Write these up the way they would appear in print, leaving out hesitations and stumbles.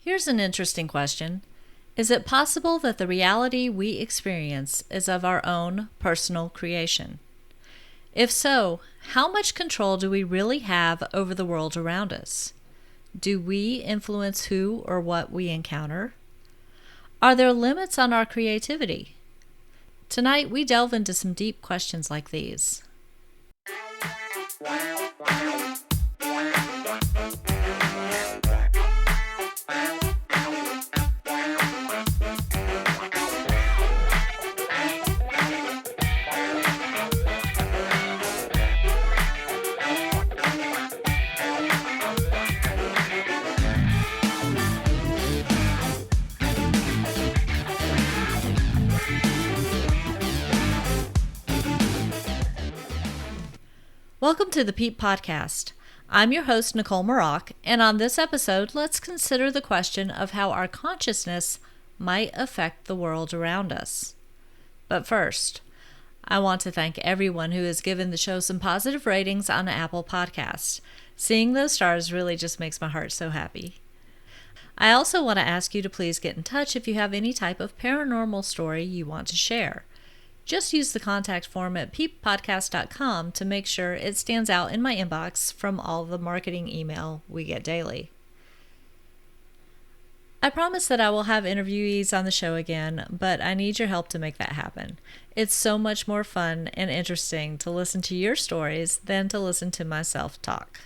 Here's an interesting question. Is it possible that the reality we experience is of our own personal creation? If so, how much control do we really have over the world around us? Do we influence who or what we encounter? Are there limits on our creativity? Tonight, we delve into some deep questions like these. Welcome to the Peep Podcast. I'm your host, Nicolle, and on this episode, let's consider the question of how our consciousness might affect the world around us. But first, I want to thank everyone who has given the show some positive ratings on Apple Podcasts. Seeing those stars really just makes my heart so happy. I also want to ask you to please get in touch if you have any type of paranormal story you want to share. Just use the contact form at peeppodcast.com to make sure it stands out in my inbox from all the marketing email we get daily. I promise that I will have interviewees on the show again, but I need your help to make that happen. It's so much more fun and interesting to listen to your stories than to listen to myself talk.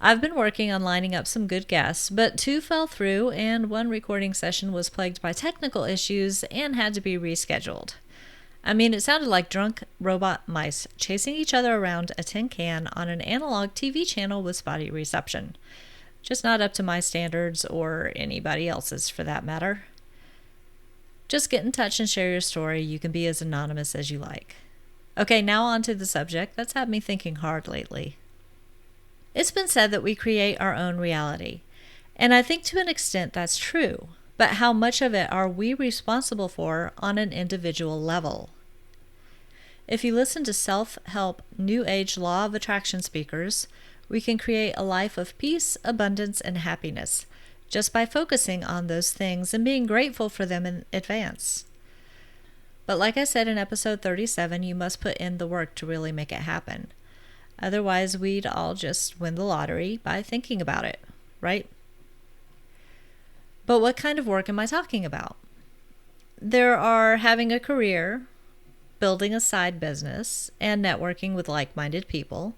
I've been working on lining up some good guests, but 2 fell through and 1 recording session was plagued by technical issues and had to be rescheduled. I mean, it sounded like drunk robot mice chasing each other around a tin can on an analog TV channel with spotty reception. Just not up to my standards or anybody else's for that matter. Just get in touch and share your story. You can be as anonymous as you like. Okay, now on to the subject that's had me thinking hard lately. It's been said that we create our own reality, and I think to an extent that's true. But how much of it are we responsible for on an individual level? If you listen to self-help, New Age law of attraction speakers, we can create a life of peace, abundance, and happiness just by focusing on those things and being grateful for them in advance. But like I said in episode 37, you must put in the work to really make it happen. Otherwise, we'd all just win the lottery by thinking about it, right? But what kind of work am I talking about? There are having a career, building a side business, and networking with like-minded people.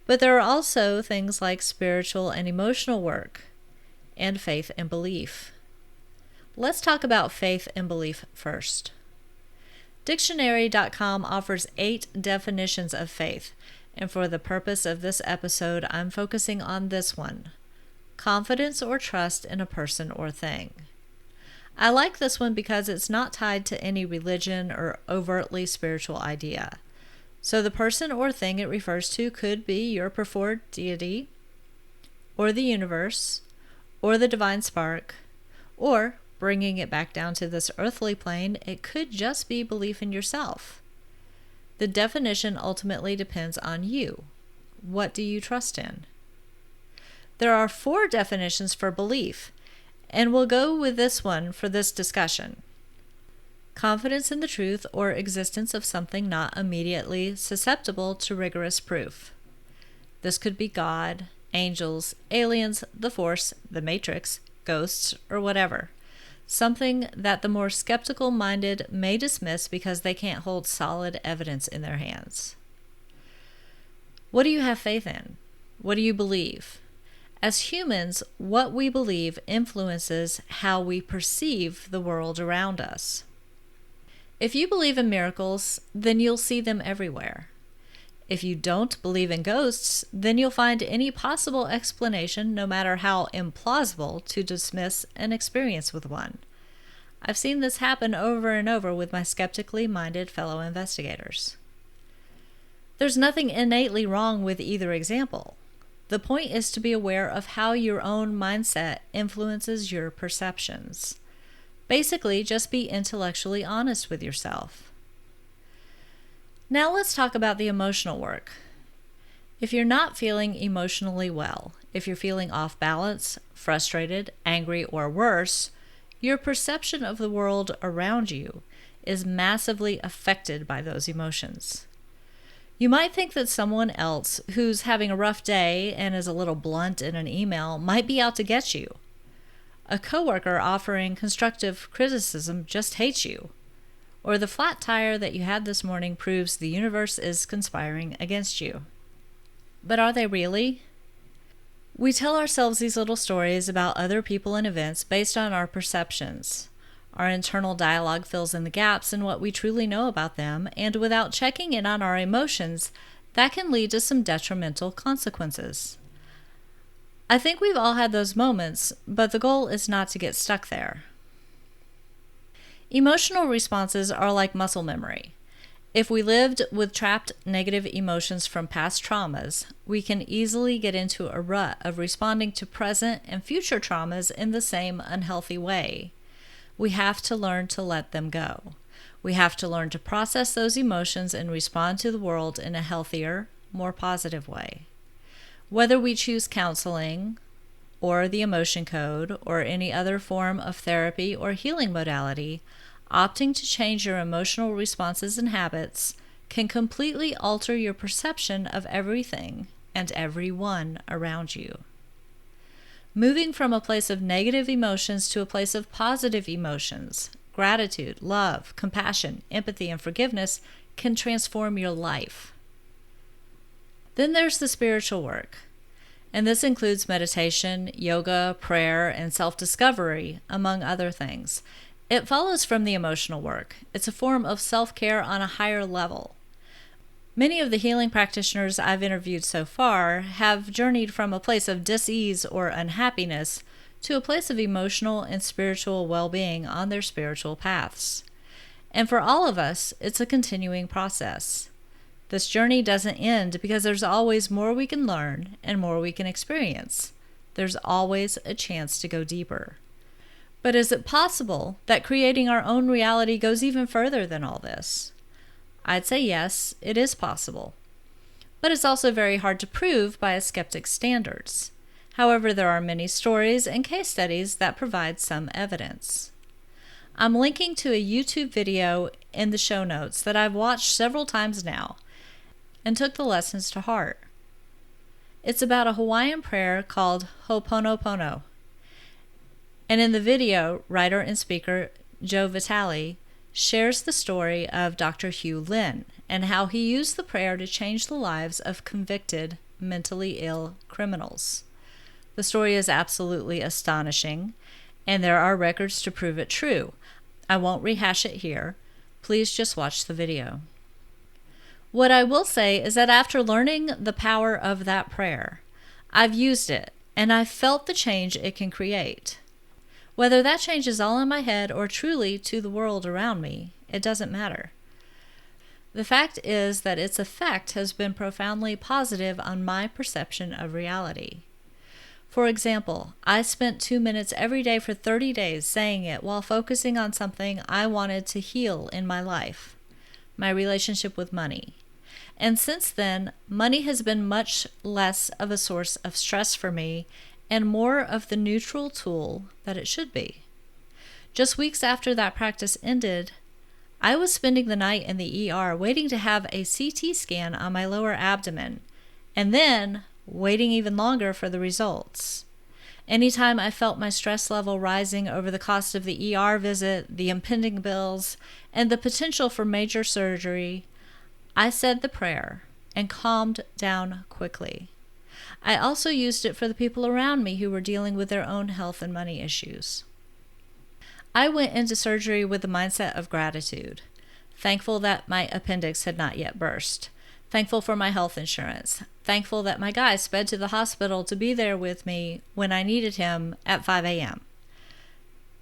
But there are also things like spiritual and emotional work, and faith and belief. Let's talk about faith and belief first. Dictionary.com offers 8 definitions of faith, and for the purpose of this episode, I'm focusing on this one. Confidence or trust in a person or thing. I like this one because it's not tied to any religion or overtly spiritual idea. So the person or thing it refers to could be your preferred deity, or the universe, or the divine spark, or, bringing it back down to this earthly plane, it could just be belief in yourself. The definition ultimately depends on you. What do you trust in? There are 4 definitions for belief, and we'll go with this one for this discussion. Confidence in the truth or existence of something not immediately susceptible to rigorous proof. This could be God, angels, aliens, the Force, the Matrix, ghosts, or whatever. Something that the more skeptical-minded may dismiss because they can't hold solid evidence in their hands. What do you have faith in? What do you believe? As humans, what we believe influences how we perceive the world around us. If you believe in miracles, then you'll see them everywhere. If you don't believe in ghosts, then you'll find any possible explanation, no matter how implausible, to dismiss an experience with one. I've seen this happen over and over with my skeptically minded fellow investigators. There's nothing innately wrong with either example. The point is to be aware of how your own mindset influences your perceptions. Basically, just be intellectually honest with yourself. Now let's talk about the emotional work. If you're not feeling emotionally well, if you're feeling off balance, frustrated, angry, or worse, your perception of the world around you is massively affected by those emotions. You might think that someone else who's having a rough day and is a little blunt in an email might be out to get you. A coworker offering constructive criticism just hates you. Or the flat tire that you had this morning proves the universe is conspiring against you. But are they really? We tell ourselves these little stories about other people and events based on our perceptions. Our internal dialogue fills in the gaps in what we truly know about them, and without checking in on our emotions, that can lead to some detrimental consequences. I think we've all had those moments, but the goal is not to get stuck there. Emotional responses are like muscle memory. If we lived with trapped negative emotions from past traumas, we can easily get into a rut of responding to present and future traumas in the same unhealthy way. We have to learn to let them go. We have to learn to process those emotions and respond to the world in a healthier, more positive way. Whether we choose counseling, or the emotion code, or any other form of therapy or healing modality, opting to change your emotional responses and habits can completely alter your perception of everything and everyone around you. Moving from a place of negative emotions to a place of positive emotions, gratitude, love, compassion, empathy, and forgiveness can transform your life. Then there's the spiritual work, and this includes meditation, yoga, prayer, and self-discovery, among other things. It follows from the emotional work. It's a form of self-care on a higher level. Many of the healing practitioners I've interviewed so far have journeyed from a place of dis-ease or unhappiness to a place of emotional and spiritual well-being on their spiritual paths. And for all of us, it's a continuing process. This journey doesn't end because there's always more we can learn and more we can experience. There's always a chance to go deeper. But is it possible that creating our own reality goes even further than all this? I'd say yes, it is possible. But it's also very hard to prove by a skeptic's standards. However, there are many stories and case studies that provide some evidence. I'm linking to a YouTube video in the show notes that I've watched several times now and took the lessons to heart. It's about a Hawaiian prayer called Ho'oponopono. And in the video, writer and speaker Joe Vitale shares the story of Dr. Hugh Lin and how he used the prayer to change the lives of convicted, mentally ill criminals. The story is absolutely astonishing, and there are records to prove it true. I won't rehash it here. Please just watch the video. What I will say is that after learning the power of that prayer, I've used it, and I've felt the change it can create. Whether that change is all in my head or truly to the world around me, it doesn't matter. The fact is that its effect has been profoundly positive on my perception of reality. For example, I spent 2 minutes every day for 30 days saying it while focusing on something I wanted to heal in my life, my relationship with money. And since then, money has been much less of a source of stress for me and more of the neutral tool that it should be. Just weeks after that practice ended, I was spending the night in the ER waiting to have a CT scan on my lower abdomen, and then waiting even longer for the results. Anytime I felt my stress level rising over the cost of the ER visit, the impending bills, and the potential for major surgery, I said the prayer and calmed down quickly. I also used it for the people around me who were dealing with their own health and money issues. I went into surgery with the mindset of gratitude, thankful that my appendix had not yet burst, thankful for my health insurance, thankful that my guy sped to the hospital to be there with me when I needed him at 5 a.m.,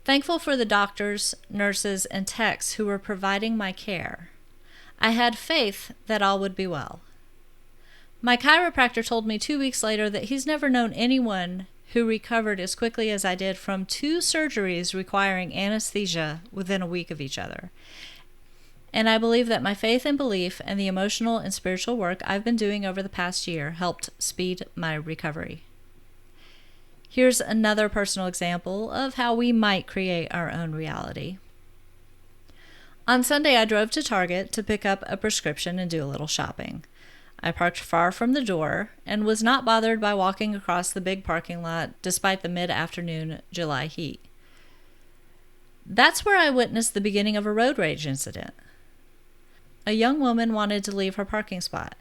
thankful for the doctors, nurses, and techs who were providing my care. I had faith that all would be well. My chiropractor told me 2 weeks later that he's never known anyone who recovered as quickly as I did from 2 surgeries requiring anesthesia within a week of each other. And I believe that my faith and belief and the emotional and spiritual work I've been doing over the past year helped speed my recovery. Here's another personal example of how we might create our own reality. On Sunday, I drove to Target to pick up a prescription and do a little shopping. I parked far from the door and was not bothered by walking across the big parking lot despite the mid-afternoon July heat. That's where I witnessed the beginning of a road rage incident. A young woman wanted to leave her parking spot,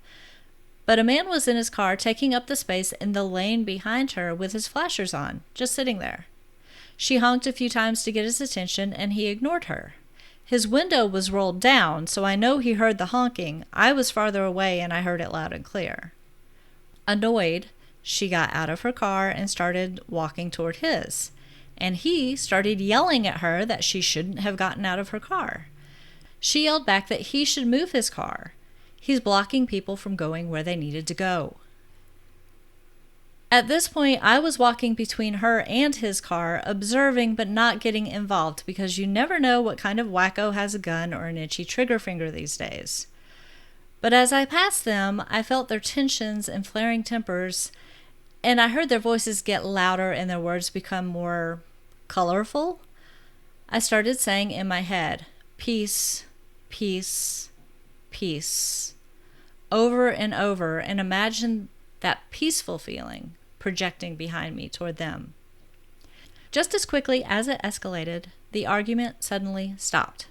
but a man was in his car taking up the space in the lane behind her with his flashers on, just sitting there. She honked a few times to get his attention, and he ignored her. His window was rolled down, so I know he heard the honking. I was farther away, and I heard it loud and clear. Annoyed, she got out of her car and started walking toward his, and he started yelling at her that she shouldn't have gotten out of her car. She yelled back that he should move his car. He's blocking people from going where they needed to go. At this point, I was walking between her and his car, observing but not getting involved, because you never know what kind of wacko has a gun or an itchy trigger finger these days. But as I passed them, I felt their tensions and flaring tempers, and I heard their voices get louder and their words become more colorful. I started saying in my head, "Peace, peace, peace," over and over, and imagined that peaceful feeling projecting behind me toward them. Just as quickly as it escalated, the argument suddenly stopped.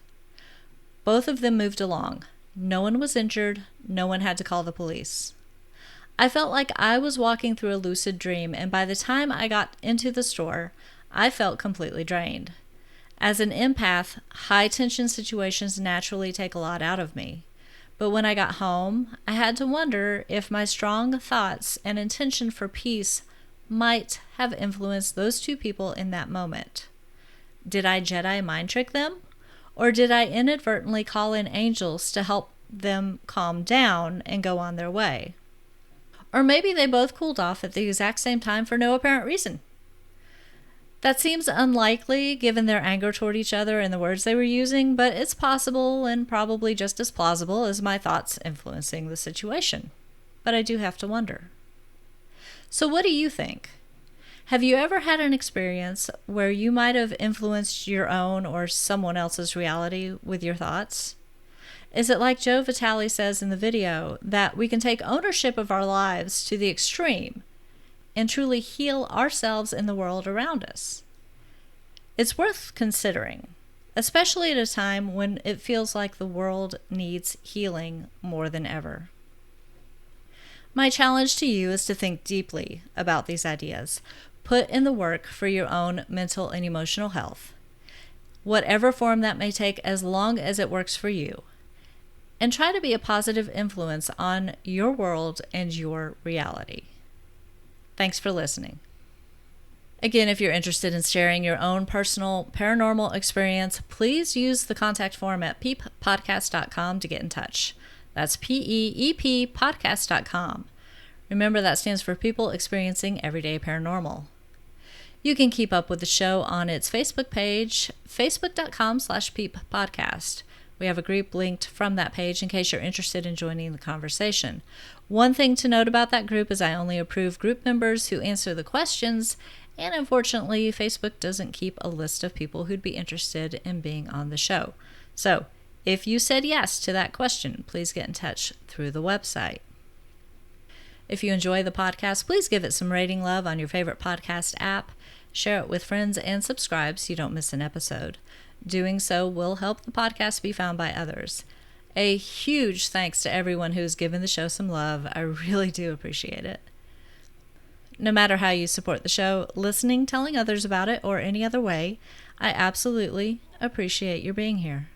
Both of them moved along. No one was injured. No one had to call the police. I felt like I was walking through a lucid dream, and by the time I got into the store, I felt completely drained. As an empath, high-tension situations naturally take a lot out of me. But when I got home, I had to wonder if my strong thoughts and intention for peace might have influenced those two people in that moment. Did I Jedi mind trick them? Or did I inadvertently call in angels to help them calm down and go on their way? Or maybe they both cooled off at the exact same time for no apparent reason. That seems unlikely given their anger toward each other and the words they were using, but it's possible and probably just as plausible as my thoughts influencing the situation. But I do have to wonder. So what do you think? Have you ever had an experience where you might have influenced your own or someone else's reality with your thoughts? Is it like Joe Vitale says in the video, that we can take ownership of our lives to the extreme and truly heal ourselves in the world around us? It's worth considering, especially at a time when it feels like the world needs healing more than ever. My challenge to you is to think deeply about these ideas. Put in the work for your own mental and emotional health, whatever form that may take, as long as it works for you. And try to be a positive influence on your world and your reality. Thanks for listening. Again, if you're interested in sharing your own personal paranormal experience, please use the contact form at peeppodcast.com to get in touch. That's PEEP podcast.com. Remember, that stands for People Experiencing Everyday Paranormal. You can keep up with the show on its Facebook page, facebook.com/peeppodcast. We have a group linked from that page in case you're interested in joining the conversation. One thing to note about that group is I only approve group members who answer the questions, and unfortunately, Facebook doesn't keep a list of people who'd be interested in being on the show. So, if you said yes to that question, please get in touch through the website. If you enjoy the podcast, please give it some rating love on your favorite podcast app, share it with friends, and subscribe so you don't miss an episode. Doing so will help the podcast be found by others. A huge thanks to everyone who's given the show some love. I really do appreciate it. No matter how you support the show, listening, telling others about it, or any other way, I absolutely appreciate your being here.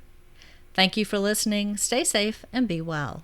Thank you for listening. Stay safe and be well.